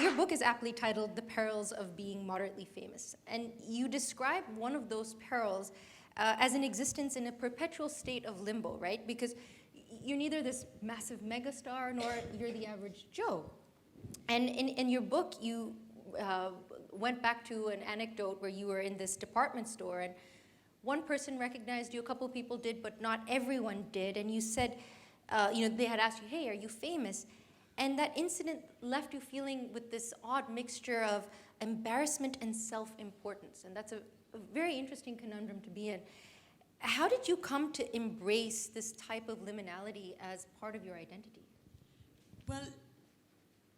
Your book is aptly titled The Perils of Being Moderately Famous. And you describe one of those perils as an existence in a perpetual state of limbo, right? Because you're neither this massive megastar nor you're the average Joe. And in your book, you went back to an anecdote where you were in this department store and one person recognized you, a couple people did, but not everyone did. And you said, they had asked you, hey, are you famous? And that incident left you feeling with this odd mixture of embarrassment and self-importance. And that's a very interesting conundrum to be in. How did you come to embrace this type of liminality as part of your identity? Well,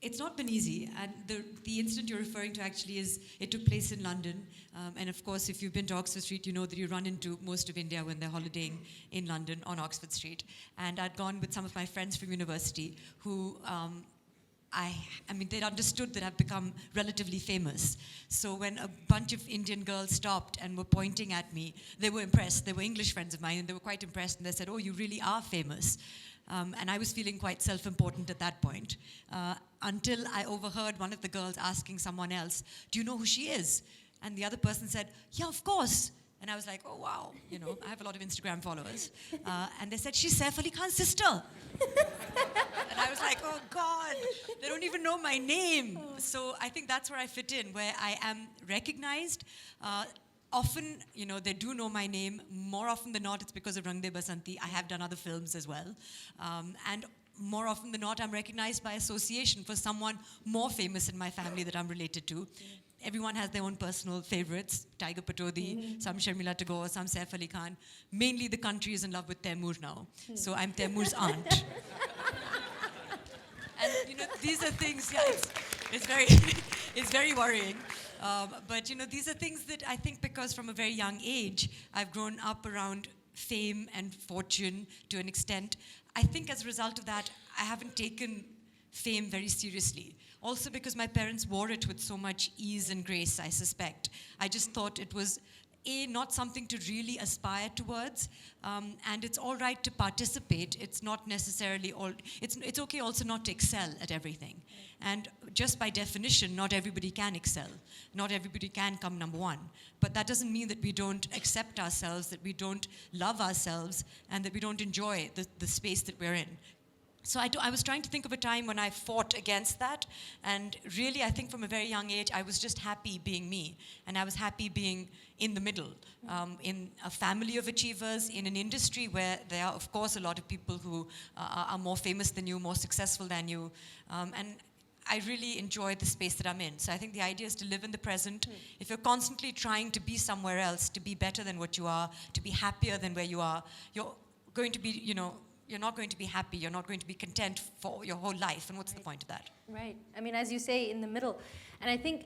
it's not been easy, and the incident you're referring to actually it took place in London, and of course if you've been to Oxford Street, you know that you run into most of India when they're holidaying in London on Oxford Street. And I'd gone with some of my friends from university who they'd understood that I've become relatively famous. So when a bunch of Indian girls stopped and were pointing at me, they were impressed. They were English friends of mine, and they were quite impressed, and they said, oh, you really are famous. And I was feeling quite self-important at that point, until I overheard one of the girls asking someone else, do you know who she is? And the other person said, yeah, of course. And I was like, oh, wow, I have a lot of Instagram followers. And they said, she's Saif Ali Khan's sister. And I was like, oh, God, they don't even know my name. So I think that's where I fit in, where I am recognized. Often, they do know my name. More often than not, it's because of Rang De Basanti. I have done other films as well. And more often than not, I'm recognized by association for someone more famous in my family that I'm related to. Everyone has their own personal favorites. Tiger Patodi, some Sharmila Tagore, some Saif Ali Khan. Mainly the country is in love with Taimur now. So I'm Taimur's aunt. And these are things, it's very worrying. But these are things that I think, because from a very young age, I've grown up around fame and fortune to an extent. I think as a result of that, I haven't taken fame very seriously. Also because my parents wore it with so much ease and grace, I suspect. I just thought it was, not something to really aspire towards, and it's all right to participate. It's not necessarily it's okay also not to excel at everything. And just by definition, not everybody can excel. Not everybody can come number one. But that doesn't mean that we don't accept ourselves, that we don't love ourselves, and that we don't enjoy the space that we're in. So I was trying to think of a time when I fought against that, and really I think from a very young age I was just happy being me, and I was happy being in the middle, in a family of achievers, in an industry where there are of course a lot of people who are more famous than you, more successful than you, and I really enjoy the space that I'm in. So I think the idea is to live in the present. If you're constantly trying to be somewhere else, to be better than what you are, to be happier than where you are, you're going to be, you're not going to be happy, you're not going to be content for your whole life, and what's the point of that? Right. I mean, as you say, in the middle. And I think,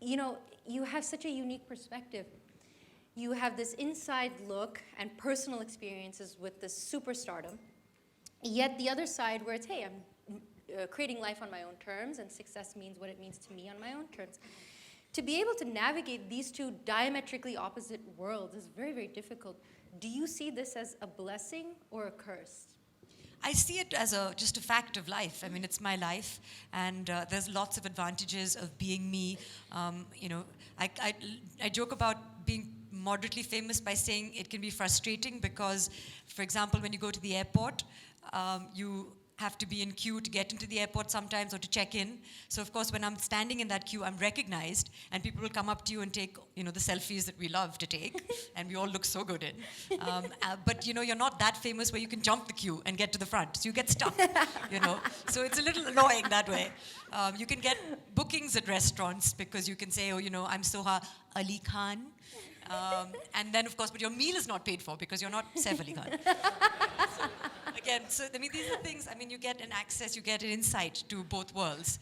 you have such a unique perspective. You have this inside look and personal experiences with this superstardom, yet the other side where it's, hey, I'm creating life on my own terms, and success means what it means to me on my own terms. To be able to navigate these two diametrically opposite worlds is very, very difficult. Do you see this as a blessing or a curse? I see it as just a fact of life. I mean, it's my life, and there's lots of advantages of being me. I joke about being moderately famous by saying it can be frustrating because, for example, when you go to the airport, you have to be in queue to get into the airport sometimes, or to check in. So of course, when I'm standing in that queue, I'm recognized, and people will come up to you and take, the selfies that we love to take, and we all look so good in. But you're not that famous where you can jump the queue and get to the front, so you get stuck. So it's a little annoying that way. You can get bookings at restaurants because you can say, oh, I'm Soha Ali Khan. And then, of course, but your meal is not paid for because you're not Saif Ali Khan. Again, so these are things. You get an access, you get an insight to both worlds.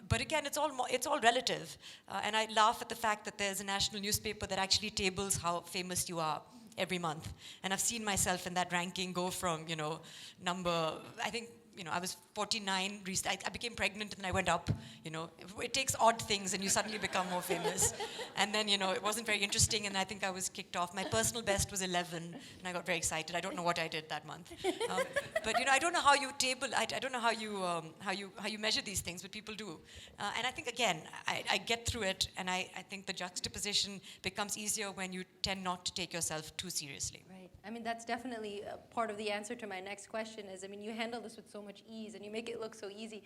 But again, it's all relative. And I laugh at the fact that there's a national newspaper that actually tables how famous you are every month. And I've seen myself in that ranking go from, number, I think I was 49, I became pregnant and I went up, It takes odd things and you suddenly become more famous. And then, it wasn't very interesting and I think I was kicked off. My personal best was 11 and I got very excited. I don't know what I did that month. But, I don't know how you I don't know how you measure these things, but people do. And I think, again, I get through it and I think the juxtaposition becomes easier when you tend not to take yourself too seriously. Right. I mean, that's definitely part of the answer to my next question is, you handle this with so much ease and you make it look so easy.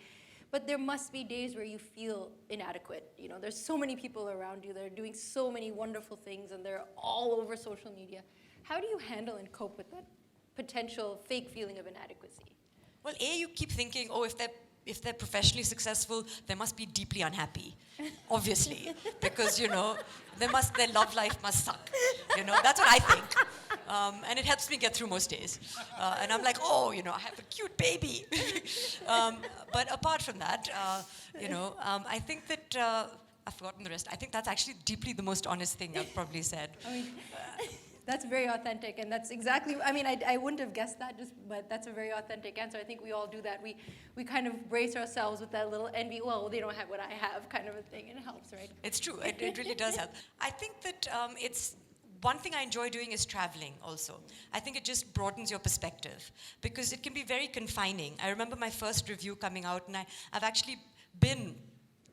But there must be days where you feel inadequate. There's so many people around you that are doing so many wonderful things and they're all over social media. How do you handle and cope with that potential fake feeling of inadequacy? Well, you keep thinking, if they're professionally successful, they must be deeply unhappy, obviously, because, their love life must suck. That's what I think. And it helps me get through most days. And I'm like, I have a cute baby. But apart from that, I think that, I've forgotten the rest. I think that's actually deeply the most honest thing I've probably said. That's very authentic, and that's exactly, I wouldn't have guessed that, but that's a very authentic answer. I think we all do that. We kind of brace ourselves with that little envy, well, they don't have what I have kind of a thing, and it helps, right? It's true, it really does help. I think that one thing I enjoy doing is traveling also. I think it just broadens your perspective, because it can be very confining. I remember my first review coming out, and I've actually been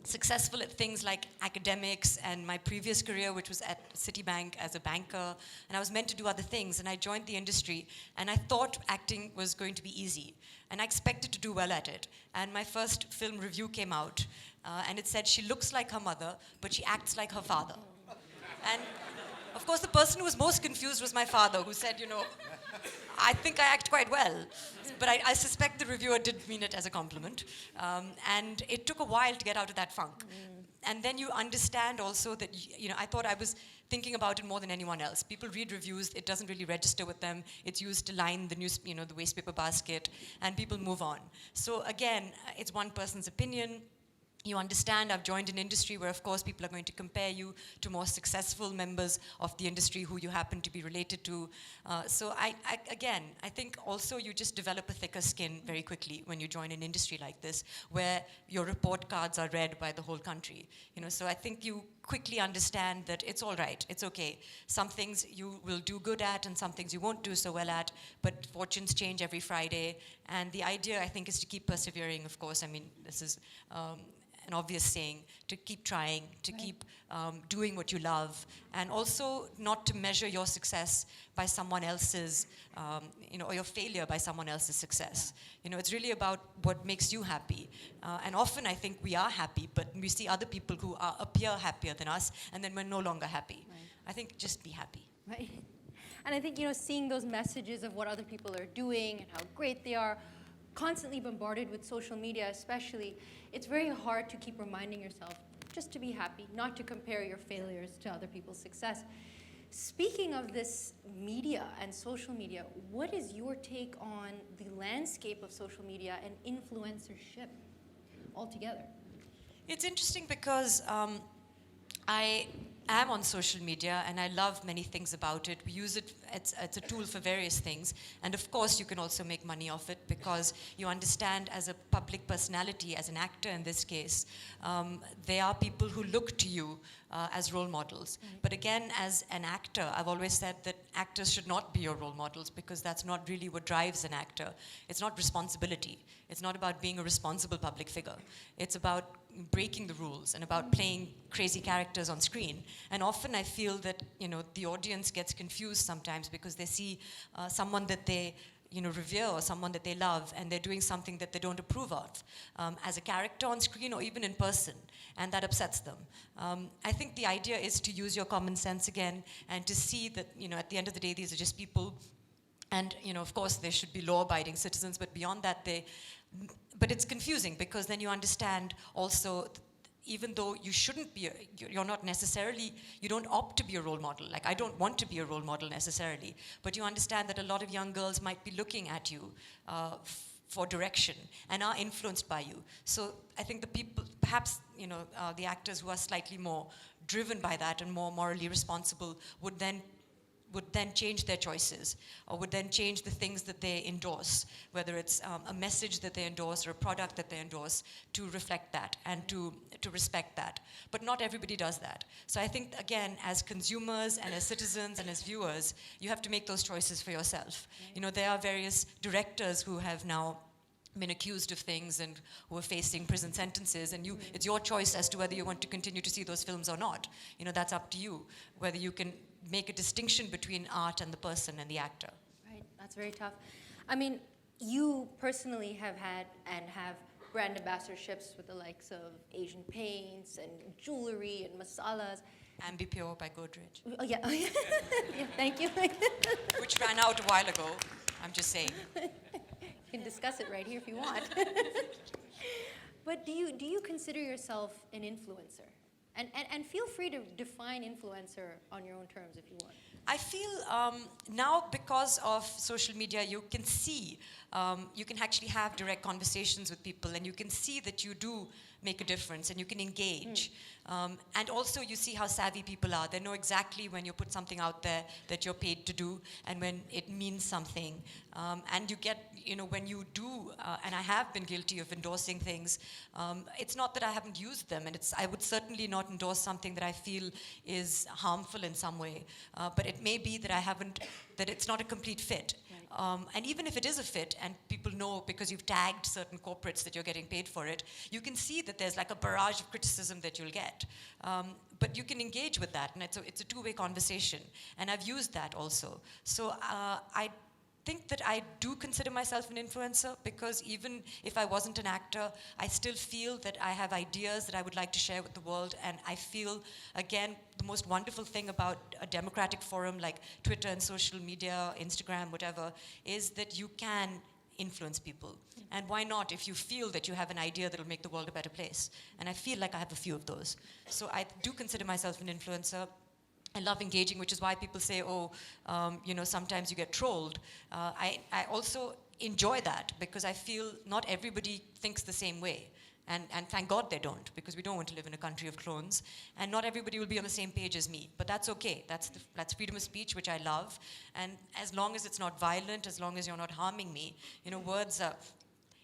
successful at things like academics and my previous career, which was at Citibank as a banker, and I was meant to do other things, and I joined the industry, and I thought acting was going to be easy, and I expected to do well at it. And my first film review came out, and it said, she looks like her mother, but she acts like her father. And of course, the person who was most confused was my father, who said, I think I act quite well. But I suspect the reviewer did mean it as a compliment. And it took a while to get out of that funk. And then you understand also that, I thought I was thinking about it more than anyone else. People read reviews, it doesn't really register with them. It's used to line the the wastepaper basket, and people move on. So again, it's one person's opinion. You understand, I've joined an industry where, of course, people are going to compare you to more successful members of the industry who you happen to be related to. So I think also you just develop a thicker skin very quickly when you join an industry like this, where your report cards are read by the whole country. So I think you quickly understand that it's all right, it's okay. Some things you will do good at and some things you won't do so well at, but fortunes change every Friday. And the idea, I think, is to keep persevering, of course. This is an obvious saying, to keep trying, to keep doing what you love, and also not to measure your success by someone else's, or your failure by someone else's success. It's really about what makes you happy. And often I think we are happy, but we see other people who appear happier than us, and then we're no longer happy. Right. I think just be happy. Right. And I think, seeing those messages of what other people are doing and how great they are, constantly bombarded with social media especially, it's very hard to keep reminding yourself just to be happy, not to compare your failures to other people's success. Speaking of this media and social media, what is your take on the landscape of social media and influencership altogether? It's interesting because I am on social media and I love many things about it. We use it, it's a tool for various things. And of course, you can also make money off it because you understand, as a public personality, as an actor in this case, there are people who look to you as role models. Mm-hmm. But again, as an actor, I've always said that actors should not be your role models because that's not really what drives an actor. It's not responsibility. It's not about being a responsible public figure. It's about breaking the rules and about playing crazy characters on screen. And often I feel that, the audience gets confused sometimes because they see someone that they revere or someone that they love, and they're doing something that they don't approve of as a character on screen or even in person, and that upsets them. I think the idea is to use your common sense again and to see that, at the end of the day, these are just people, and, of course, they should be law-abiding citizens, but beyond that, but it's confusing because then you understand also, even though you shouldn't be, you're not necessarily, you don't opt to be a role model. Like, I don't want to be a role model necessarily, but you understand that a lot of young girls might be looking at you for direction and are influenced by you. So I think the people, perhaps, the actors who are slightly more driven by that and more morally responsible would then would then change their choices or would then change the things that they endorse, whether it's a message that they endorse or a product that they endorse, to reflect that and to respect that. But not everybody does that. So I think, again, as consumers and as citizens and as viewers, you have to make those choices for yourself. You know, there are various directors who have now been accused of things and who are facing prison sentences, and it's your choice as to whether you want to continue to see those films or not. You know, that's up to you, whether you can make a distinction between art and the person and the actor. Right, that's very tough. I mean, you personally have had and have brand ambassadorships with the likes of Asian paints and jewelry and masalas. Ambi Pure by Godrej. Oh, yeah. Yeah, thank you. Which ran out a while ago, I'm just saying. You can discuss it right here if you want. But do you consider yourself an influencer? And feel free to define influencer on your own terms if you want. I feel now, because of social media, you can see, you can actually have direct conversations with people, and you can see that you do make a difference and you can engage. And also you see how savvy people are. They know exactly when you put something out there that you're paid to do and when it means something. And you get, you know, when you do, and I have been guilty of endorsing things, it's not that I haven't used them, and I would certainly not endorse something that I feel is harmful in some way. But it may be that that it's not a complete fit. And even if it is a fit and people know because you've tagged certain corporates that you're getting paid for it, you can see that there's like a barrage of criticism that you'll get. But you can engage with that, and it's a two-way conversation. And I've used that also. So I think that I do consider myself an influencer, because even if I wasn't an actor, I still feel that I have ideas that I would like to share with the world. And I feel, again, the most wonderful thing about a democratic forum like Twitter and social media, Instagram, whatever, is that you can influence people. And why not if you feel that you have an idea that will make the world a better place? And I feel like I have a few of those. So I do consider myself an influencer. I love engaging, which is why people say, oh, you know, sometimes you get trolled. I also enjoy that, because I feel not everybody thinks the same way. And thank God they don't, because we don't want to live in a country of clones. And not everybody will be on the same page as me. But that's okay. That's freedom of speech, which I love. And as long as it's not violent, as long as you're not harming me, you know, words are,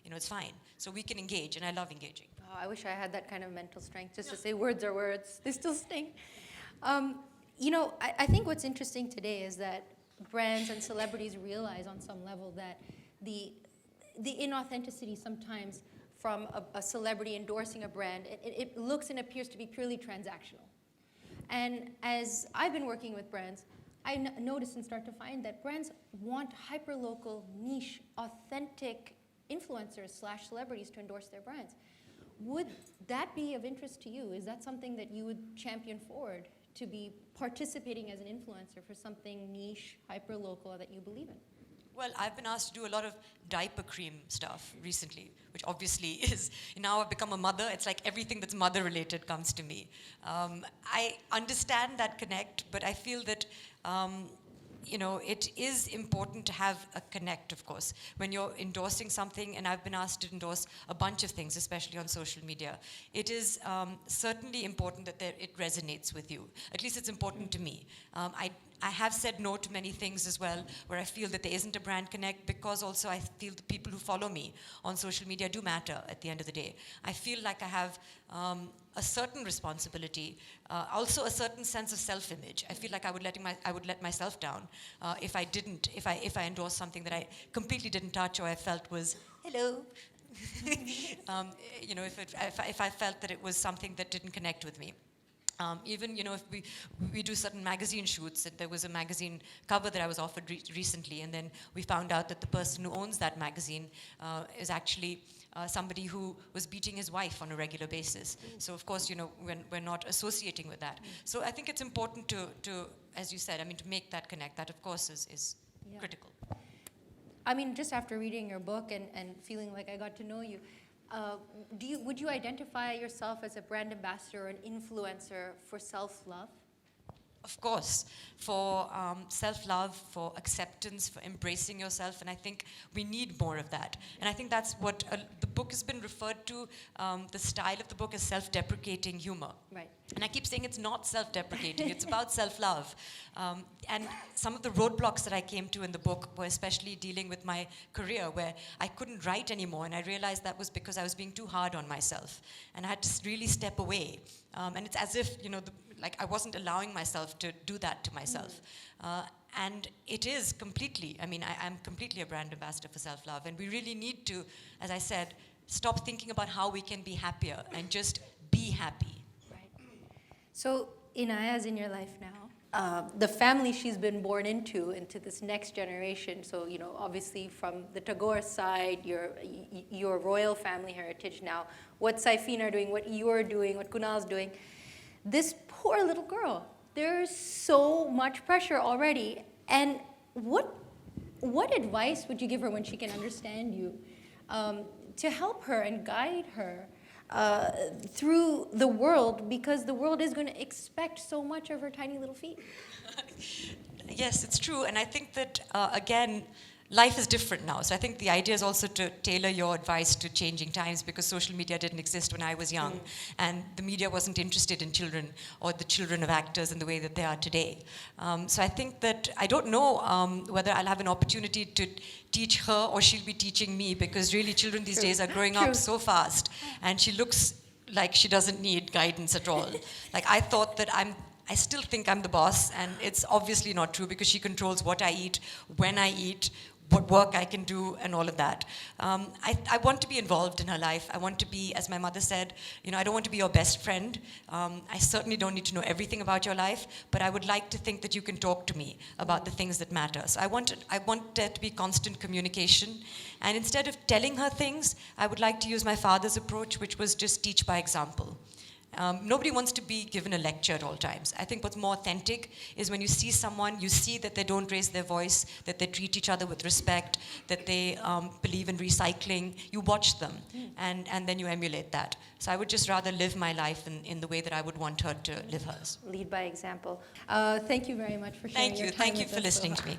you know, it's fine. So we can engage, and I love engaging. Oh, I wish I had that kind of mental strength just to say words are words. They still sting. You know, I think what's interesting today is that brands and celebrities realize on some level that the inauthenticity sometimes from a celebrity endorsing a brand, it looks and appears to be purely transactional. And as I've been working with brands, I notice and start to find that brands want hyperlocal, niche, authentic influencers / celebrities to endorse their brands. Would that be of interest to you? Is that something that you would champion forward, to be participating as an influencer for something niche, hyper-local that you believe in? Well, I've been asked to do a lot of diaper cream stuff recently, which obviously is, now I've become a mother, it's like everything that's mother-related comes to me. I understand that connect, but I feel that you know, it is important to have a connect, of course. When you're endorsing something, and I've been asked to endorse a bunch of things, especially on social media, it is certainly important that it resonates with you. At least it's important to me. I have said no to many things as well, where I feel that there isn't a brand connect, because also I feel the people who follow me on social media do matter at the end of the day. I feel like I have a certain responsibility, also a certain sense of self-image. I feel like I would let myself down if I endorsed something that I completely didn't touch, or I felt was, hello. You know, if I felt that it was something that didn't connect with me. Even, you know, if we do certain magazine shoots, and there was a magazine cover that I was offered recently, and then we found out that the person who owns that magazine is actually somebody who was beating his wife on a regular basis. So of course, you know, we're not associating with that. So I think it's important to, as you said, I mean, to make that connect. That of course is critical. I mean, just after reading your book and feeling like I got to know you, would you identify yourself as a brand ambassador or an influencer for self-love? Of course, for self-love, for acceptance, for embracing yourself, and I think we need more of that. And I think that's what the book has been referred to, the style of the book as self-deprecating humor. Right. And I keep saying it's not self-deprecating, it's about self-love. And some of the roadblocks that I came to in the book were especially dealing with my career, where I couldn't write anymore, and I realized that was because I was being too hard on myself. And I had to really step away. And it's as if, like I wasn't allowing myself to do that to myself. And it is completely, I'm completely a brand ambassador for self-love, and we really need to, as I said, stop thinking about how we can be happier and just be happy. Right. So Inaya's in your life now. The family she's been born into this next generation, so obviously from the Tagore side, your royal family heritage now, what Saifeen are doing, what you're doing, what Kunal's doing, this poor little girl, there's so much pressure already. And what advice would you give her when she can understand you, to help her and guide her through the world, because the world is going to expect so much of her tiny little feet? Yes, it's true. And I think that, again, life is different now. So I think the idea is also to tailor your advice to changing times, because social media didn't exist when I was young. And the media wasn't interested in children or the children of actors in the way that they are today. So I think that I don't know whether I'll have an opportunity to teach her or she'll be teaching me, because really children these days are growing up so fast, and she looks like she doesn't need guidance at all. Like I thought that I still think I'm the boss, and it's obviously not true, because she controls what I eat, when I eat, what work I can do, and all of that. I want to be involved in her life. I want to be, as my mother said, I don't want to be your best friend. I certainly don't need to know everything about your life, but I would like to think that you can talk to me about the things that matter. So I want there to be constant communication. And instead of telling her things, I would like to use my father's approach, which was just teach by example. Nobody wants to be given a lecture at all times. I think what's more authentic is when you see someone, you see that they don't raise their voice, that they treat each other with respect, that they believe in recycling. You watch them, and then you emulate that. So I would just rather live my life in the way that I would want her to live hers. Lead by example. Thank you very much for sharing your time with us. Thank you for listening to me.